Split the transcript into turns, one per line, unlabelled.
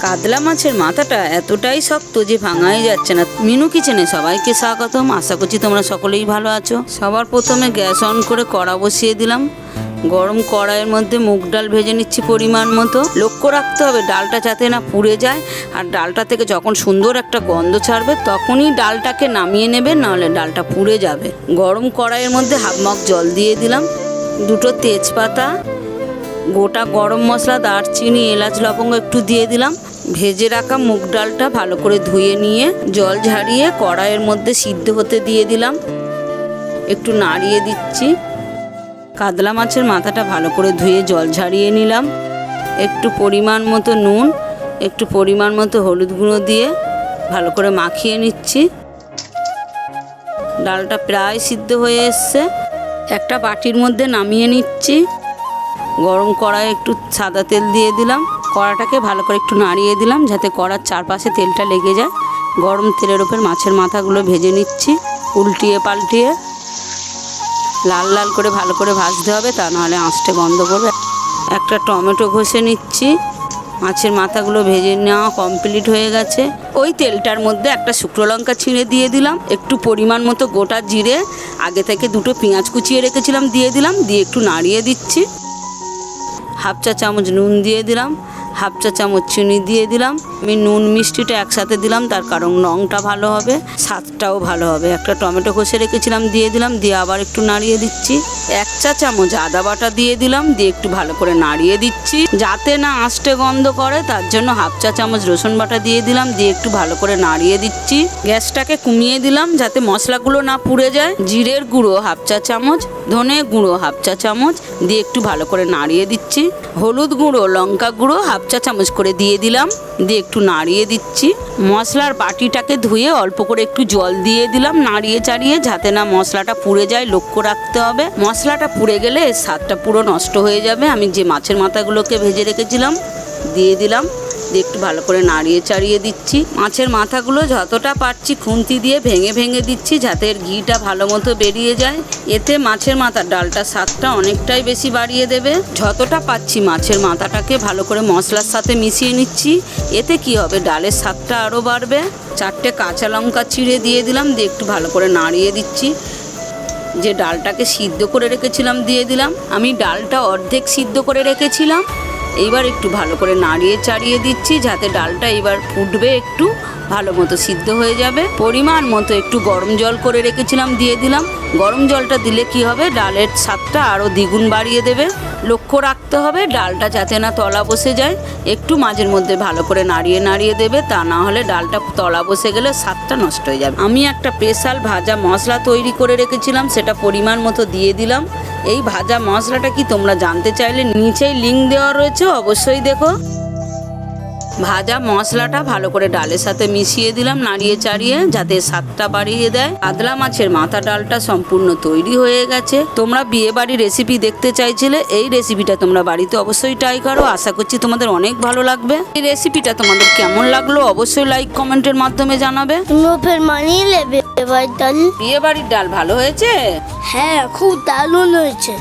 কাতলা মাছের মাথাটা এতটাই শক্ত যে ভাঙাই যাচ্ছে না। মিনু কিচেনে সবাইকে স্বাগতম। আশা করছি তোমরা সকলেই ভালো আছো। সবার প্রথমে গ্যাস অন করে কড়া বসিয়ে দিলাম। গরম কড়াইয়ের মধ্যে মুগ ডাল ভেজে নিচ্ছি পরিমাণ মতো। লক্ষ্য রাখতে হবে ডালটা যাতে না পুড়ে যায়, আর ডালটা থেকে যখন সুন্দর একটা গন্ধ ছাড়বে তখনই ডালটাকে নামিয়ে নেবে, নাহলে ডালটা পুড়ে যাবে। গরম কড়াইয়ের মধ্যে হাফ মগ জল দিয়ে দিলাম, দুটো তেজপাতা, গোটা গরম মশলা, দারচিনি, এলাচ, লবঙ্গ একটু দিয়ে দিলাম। ভেজে রাখা মুগ ডালটা ভালো করে ধুয়ে নিয়ে জল ঝারিয়ে কড়াইয়ের মধ্যে সিদ্ধ হতে দিয়ে দিলাম। একটু নাড়িয়ে দিচ্ছি। কাতলা মাছের মাথাটা ভালো করে ধুয়ে জল ঝারিয়ে নিলাম। একটু পরিমাণ মতো নুন, একটু পরিমাণ মতো হলুদ গুঁড়ো দিয়ে ভালো করে মাখিয়ে নিচ্ছি। ডালটা প্রায় সিদ্ধ হয়ে এসছে। একটা বাটির মধ্যে নামিয়ে নিচ্ছি। গরম কড়াইয়ে একটু সাদা তেল দিয়ে দিলাম। কড়াটাকে ভালো করে একটু নাড়িয়ে দিলাম যাতে কড়ার চারপাশে তেলটা লেগে যায়। গরম তেলের ওপর মাছের মাথাগুলো ভেজে নিচ্ছি, উল্টিয়ে পাল্টিয়ে। লাল লাল করে ভালো করে ভাজতে হবে, তা নাহলে আঁচটে গন্ধ করবে। একটা টমেটো ঘষে নিচ্ছি। মাছের মাথাগুলো ভেজে নেওয়া কমপ্লিট হয়ে গেছে। ওই তেলটার মধ্যে একটা শুকনো লঙ্কা ছিঁড়ে দিয়ে দিলাম, একটু পরিমাণ মতো গোটা জিরে, আগে থেকে দুটো পেঁয়াজ কুচিয়ে রেখেছিলাম দিয়ে দিলাম, দিয়ে একটু নাড়িয়ে দিচ্ছি। হাফ চা চামচ নুন দিয়ে দিলাম, হাফ চা চামচ চিনি দিয়ে দিলাম। আমি নুন মিষ্টিটা একসাথে দিলাম, তার কারণ রঙটা ভালো হবে, স্বাদটাও ভালো হবে। একটা টমেটো কষে রেখেছিলাম দিয়ে দিলাম, দিয়ে আবার একটু নাড়িয়ে দিচ্ছি। এক চা চামচ আদা বাটা দিয়ে দিলাম, দিয়ে একটু ভালো করে নাড়িয়ে দিচ্ছি যাতে না আঁচটে গন্ধ করে, তার জন্য হাফ চা চামচ রসুন বাটা দিয়ে দিলাম, দিয়ে একটু ভালো করে নাড়িয়ে দিচ্ছি। গ্যাসটাকে কমিয়ে দিলাম যাতে মশলাগুলো না পুড়ে যায়। জিরের গুঁড়ো হাফ চা চামচ, ধনে গুঁড়ো হাফ চা চামচ দিয়ে একটু ভালো করে নাড়িয়ে দিচ্ছি। হলুদ গুঁড়ো, লঙ্কা গুঁড়ো হাফ চা চামচ করে দিয়ে দিলাম, দিয়ে একটু নাড়িয়ে দিচ্ছি। মশলার বাটিটাকে ধুয়ে অল্প করে একটু জল দিয়ে দিলাম, নাড়িয়ে চাড়িয়ে যাতে না মশলাটা পুড়ে যায়, লক্ষ্য রাখতে হবে। মশলাটা পুড়ে গেলে এর স্বাদটা পুরো নষ্ট হয়ে যাবে। আমি যে মাছের মাথাগুলোকে ভেজে রেখেছিলাম দিয়ে দিলাম, দিয়ে একটু ভালো করে নাড়িয়ে চাড়িয়ে দিচ্ছি। মাছের মাথাগুলো যতটা পারছি খুন্তি দিয়ে ভেঙে ভেঙে দিচ্ছি যাতে এর ঘিটা ভালো মতো বেরিয়ে যায়। এতে মাছের মাথার ডালটার স্বাদটা অনেকটাই বেশি বাড়িয়ে দেবে। যতটা পাচ্ছি মাছের মাথাটাকে ভালো করে মশলার সাথে মিশিয়ে নিচ্ছি। এতে কি হবে, ডালের স্বাদটা আরও বাড়বে। 4টে কাঁচা লঙ্কা চিড়ে দিয়ে দিলাম, দিয়ে একটু ভালো করে নাড়িয়ে দিচ্ছি। যে ডালটাকে সিদ্ধ করে রেখেছিলাম দিয়ে দিলাম। আমি ডালটা অর্ধেক সিদ্ধ করে রেখেছিলাম। এইবার একটু ভালো করে নাড়িয়ে চাড়িয়ে দিচ্ছি যাতে ডালটা এবার ফুটবে, একটু ভালো মতো সিদ্ধ হয়ে যাবে। পরিমাণ মতো একটু গরম জল করে রেখেছিলাম দিয়ে দিলাম। গরম জলটা দিলে কি হবে, ডালের স্বাদটা আরও দ্বিগুণ বাড়িয়ে দেবে। লক্ষ্য রাখতে হবে ডালটা যাতে না তলা বসে যায়। একটু মাঝের মধ্যে ভালো করে নাড়িয়ে নাড়িয়ে দেবে, তা না হলে ডালটা তলা বসে গেলে স্বাদটা নষ্ট হয়ে যাবে। আমি একটা স্পেশাল ভাজা মশলা তৈরি করে রেখেছিলাম, সেটা পরিমাণ মতো দিয়ে দিলাম। এই ভাজা মশলাটা কি তোমরা জানতে চাইলে নিচেই লিঙ্ক দেওয়া রয়েছে, অবশ্যই দেখো। ভাজা মশলাটা ভালো করে ডালের সাথে মিশিয়ে দিলাম, নাড়িয়ে চাড়িয়ে যাতে স্বাদটা বাড়িয়ে দেয়। কাতলা মাছের মাথা ডালটা সম্পূর্ণ তৈরি হয়ে গেছে। তোমরা বিয়ে বাড়ির রেসিপি দেখতে চাইছিলে, এই রেসিপিটা তোমরা বাড়িতে অবশ্যই ট্রাই করো। আশা করছি তোমাদের অনেক ভালো লাগবে। এই রেসিপিটা তোমাদের কেমন লাগলো অবশ্যই লাইক কমেন্টের মাধ্যমে জানাবে।
তুমিও ফের মানিয়ে নেবে বিয়ে বাড়ির ডাল।
বিয়ে বাড়ির ডাল ভালো হয়েছে?
হ্যাঁ, খুব দারুণ হয়েছে।